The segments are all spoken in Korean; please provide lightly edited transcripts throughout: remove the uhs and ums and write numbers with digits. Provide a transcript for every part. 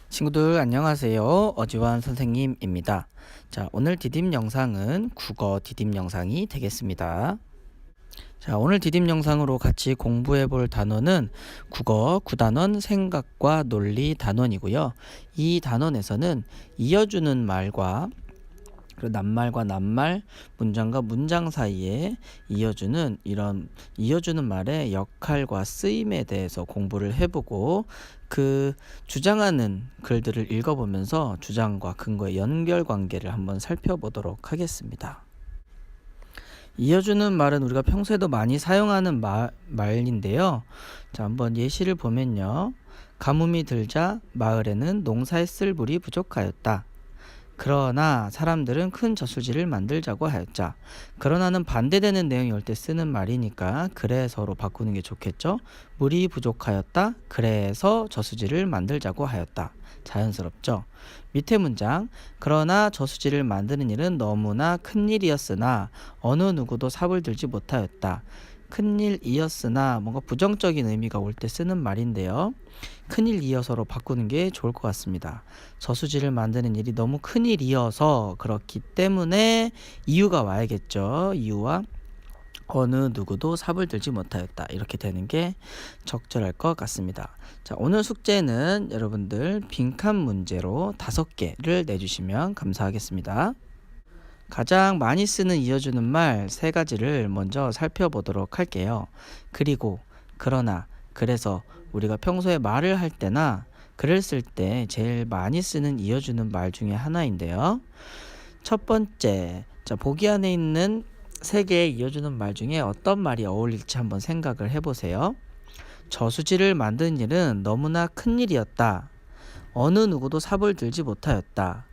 친구들 안녕하세요. 어지환 선생님입니다. 자, 오늘 디딤 영상은 국어 디딤 영상이 되겠습니다. 자, 오늘 디딤 영상으로 같이 공부해 볼 단원은 국어 9단원 생각과 논리 단원이고요. 이 단원에서는 이어주는 말과 그리고 낱말과 낱말, 문장과 문장 사이에 이어주는 말의 역할과 쓰임에 대해서 공부를 해보고 그 주장하는 글들을 읽어보면서 주장과 근거의 연결 관계를 한번 살펴보도록 하겠습니다. 이어주는 말은 우리가 평소에도 많이 사용하는 말인데요. 자, 한번 예시를 보면요. 가뭄이 들자 마을에는 농사에 쓸 물이 부족하였다. 그러나 사람들은 큰 저수지를 만들자고 하였자. 그러나는 반대되는 내용이 올 때 쓰는 말이니까 그래서로 바꾸는 게 좋겠죠. 물이 부족하였다. 그래서 저수지를 만들자고 하였다. 자연스럽죠. 밑에 문장. 그러나 저수지를 만드는 일은 너무나 큰 일이었으나 어느 누구도 삽을 들지 못하였다. 큰일이었으나 뭔가 부정적인 의미가 올 때 쓰는 말인데요. 큰일이어서로 바꾸는 게 좋을 것 같습니다. 저수지를 만드는 일이 너무 큰일이어서 그렇기 때문에 이유가 와야겠죠. 이유와 어느 누구도 삽을 들지 못하였다. 이렇게 되는 게 적절할 것 같습니다. 자, 오늘 숙제는 여러분들 빈칸 문제로 5개를 내주시면 감사하겠습니다. 가장 많이 쓰는 이어주는 말 3가지를 먼저 살펴보도록 할게요. 그리고, 그러나, 그래서 우리가 평소에 말을 할 때나 글을 쓸 때 제일 많이 쓰는 이어주는 말 중에 하나인데요. 첫 번째, 자, 보기 안에 있는 3개의 이어주는 말 중에 어떤 말이 어울릴지 한번 생각을 해보세요. 저수지를 만드는 일은 너무나 큰 일이었다. 어느 누구도 삽을 들지 못하였다.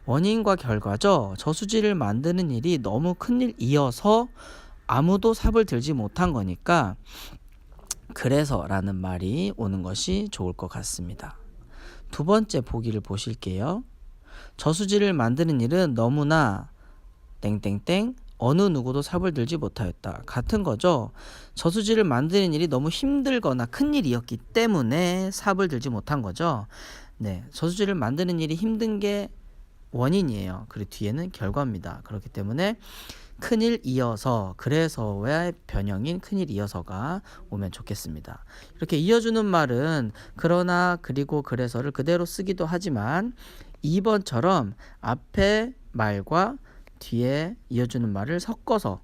원인과 결과죠. 저수지를 만드는 일이 너무 큰 일이어서 아무도 삽을 들지 못한 거니까 그래서 라는 말이 오는 것이 좋을 것 같습니다. 두 번째 보기를 보실게요. 저수지를 만드는 일은 너무나 땡땡땡 어느 누구도 삽을 들지 못하였다. 같은 거죠. 저수지를 만드는 일이 너무 힘들거나 큰 일이었기 때문에 삽을 들지 못한 거죠. 네, 저수지를 만드는 일이 힘든 게 원인이에요. 그리고 뒤에는 결과입니다. 그렇기 때문에 큰일 이어서 그래서의 변형인 큰일 이어서가 오면 좋겠습니다. 이렇게 이어주는 말은 그러나 그리고 그래서를 그대로 쓰기도 하지만 2번처럼 앞에 말과 뒤에 이어주는 말을 섞어서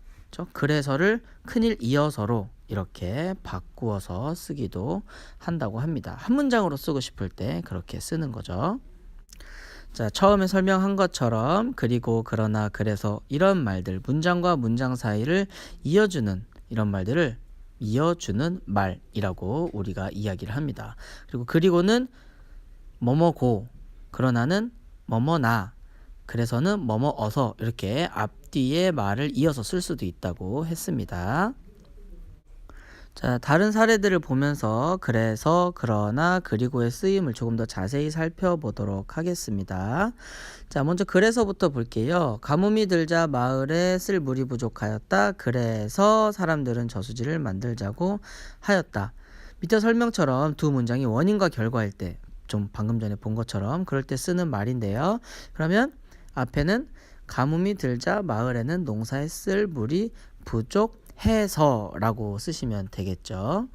그래서를 큰일 이어서로 이렇게 바꾸어서 쓰기도 한다고 합니다. 한 문장으로 쓰고 싶을 때 그렇게 쓰는 거죠. 자, 처음에 설명한 것처럼 그리고 그러나 그래서 이런 말들 문장과 문장 사이를 이어주는 이런 말들을 이어주는 말이라고 우리가 이야기를 합니다. 그리고는 뭐뭐고 그러나는 뭐뭐나 그래서는 뭐뭐어서 이렇게 앞뒤에 말을 이어서 쓸 수도 있다고 했습니다. 자, 다른 사례들을 보면서 그래서, 그러나, 그리고의 쓰임을 조금 더 자세히 살펴보도록 하겠습니다. 자, 먼저 그래서부터 볼게요. 가뭄이 들자 마을에 쓸 물이 부족하였다. 그래서 사람들은 저수지를 만들자고 하였다. 밑에 설명처럼 두 문장이 원인과 결과일 때, 좀 방금 전에 본 것처럼 그럴 때 쓰는 말인데요. 그러면 앞에는 가뭄이 들자 마을에는 농사에 쓸 물이 부족해서 라고 쓰시면 되겠죠.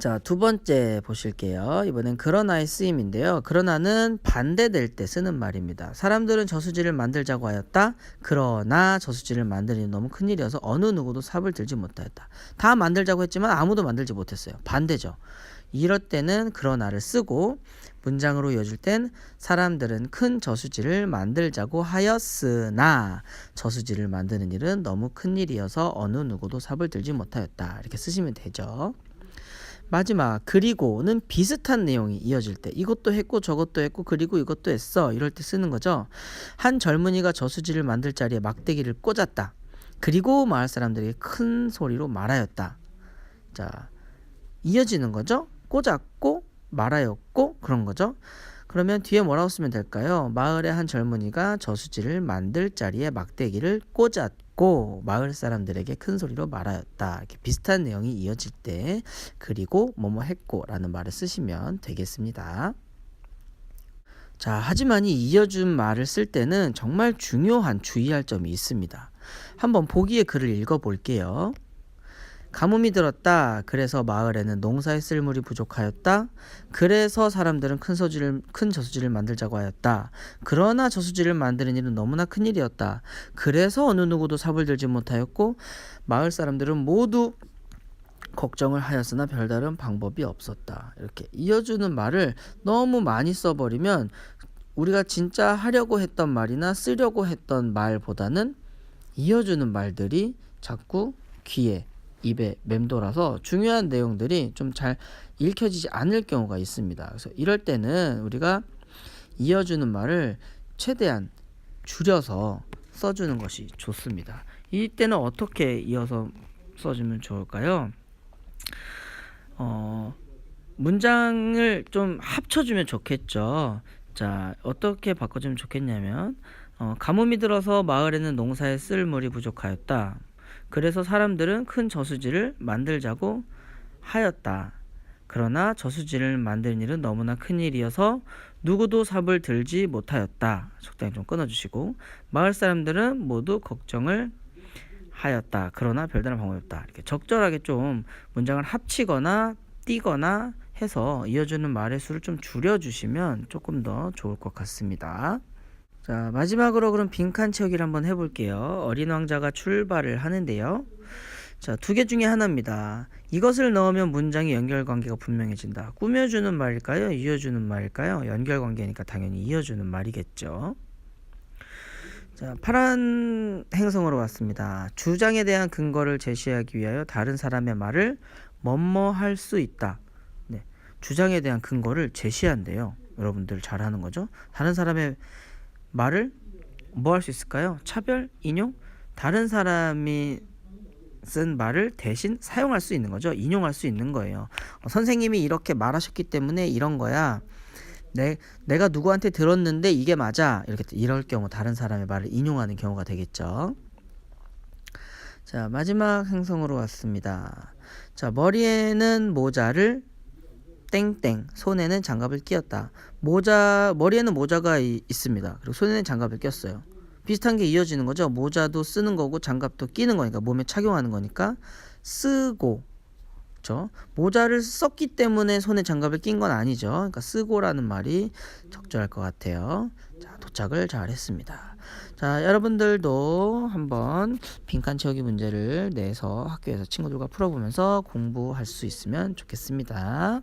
자, 두 번째 보실게요. 이번엔 그러나의 쓰임인데요. 그러나는 반대될 때 쓰는 말입니다. 사람들은 저수지를 만들자고 하였다. 그러나 저수지를 만드는 너무 큰일이어서 어느 누구도 삽을 들지 못하였다. 다 만들자고 했지만 아무도 만들지 못했어요. 반대죠. 이럴 때는 그러나를 쓰고 문장으로 이어줄 땐 사람들은 큰 저수지를 만들자고 하였으나 저수지를 만드는 일은 너무 큰 일이어서 어느 누구도 삽을 들지 못하였다. 이렇게 쓰시면 되죠. 마지막 그리고는 비슷한 내용이 이어질 때 이것도 했고 저것도 했고 그리고 이것도 했어 이럴 때 쓰는 거죠. 한 젊은이가 저수지를 만들 자리에 막대기를 꽂았다. 그리고 마을 사람들이 큰 소리로 말하였다. 자, 이어지는 거죠. 꽂았고 말하였고 그런 거죠. 그러면 뒤에 뭐라고 쓰면 될까요? 마을의 한 젊은이가 저수지를 만들 자리에 막대기를 꽂았고 마을 사람들에게 큰 소리로 말하였다. 이렇게 비슷한 내용이 이어질 때 그리고 뭐뭐 했고 라는 말을 쓰시면 되겠습니다. 자, 하지만 이 이어준 말을 쓸 때는 정말 중요한 주의할 점이 있습니다. 한번 보기의 글을 읽어볼게요. 가뭄이 들었다. 그래서 마을에는 농사에 쓸 물이 부족하였다. 그래서 사람들은 큰 저수지를 만들자고 하였다. 그러나 저수지를 만드는 일은 너무나 큰 일이었다. 그래서 어느 누구도 삽을 들지 못하였고 마을 사람들은 모두 걱정을 하였으나 별다른 방법이 없었다. 이렇게 이어주는 말을 너무 많이 써버리면 우리가 진짜 하려고 했던 말이나 쓰려고 했던 말보다는 이어주는 말들이 자꾸 귀에 입에 맴돌아서 중요한 내용들이 좀 잘 읽혀지지 않을 경우가 있습니다. 그래서 이럴 때는 우리가 이어주는 말을 최대한 줄여서 써주는 것이 좋습니다. 이때는 어떻게 이어서 써주면 좋을까요? 문장을 좀 합쳐주면 좋겠죠. 자, 어떻게 바꿔주면 좋겠냐면 가뭄이 들어서 마을에는 농사에 쓸 물이 부족하였다. 그래서 사람들은 큰 저수지를 만들자고 하였다. 그러나 저수지를 만드는 일은 너무나 큰 일이어서 누구도 삽을 들지 못하였다. 적당히 좀 끊어주시고 마을 사람들은 모두 걱정을 하였다. 그러나 별다른 방법이 없다. 이렇게 적절하게 좀 문장을 합치거나 띄거나 해서 이어주는 말의 수를 좀 줄여주시면 조금 더 좋을 것 같습니다. 자, 마지막으로 그럼 빈칸 채우기를 한번 해볼게요. 어린 왕자가 출발을 하는데요. 자, 두 개 중에 하나입니다. 이것을 넣으면 문장의 연결관계가 분명해진다. 꾸며주는 말일까요? 이어주는 말일까요? 연결관계니까 당연히 이어주는 말이겠죠. 자, 파란 행성으로 왔습니다. 주장에 대한 근거를 제시하기 위하여 다른 사람의 말을 뭐뭐 할 수 있다. 네, 주장에 대한 근거를 제시한대요. 여러분들 잘하는 거죠? 다른 사람의 말을 뭐 할 수 있을까요? 차별, 인용? 다른 사람이 쓴 말을 대신 사용할 수 있는 거죠. 인용할 수 있는 거예요. 선생님이 이렇게 말하셨기 때문에 이런 거야. 내가 누구한테 들었는데 이게 맞아. 이럴 경우 다른 사람의 말을 인용하는 경우가 되겠죠. 자, 마지막 행성으로 왔습니다. 자, 머리에는 모자를 땡땡, 손에는 장갑을 끼었다. 머리에는 모자가 있습니다. 그리고 손에는 장갑을 꼈어요. 비슷한 게 이어지는 거죠. 모자도 쓰는 거고 장갑도 끼는 거니까 몸에 착용하는 거니까 쓰고, 그렇죠? 모자를 썼기 때문에 손에 장갑을 낀 건 아니죠. 그러니까 쓰고라는 말이 적절할 것 같아요. 자, 도착을 잘 했습니다. 자, 여러분들도 한번 빈칸 채우기 문제를 내서 학교에서 친구들과 풀어보면서 공부할 수 있으면 좋겠습니다.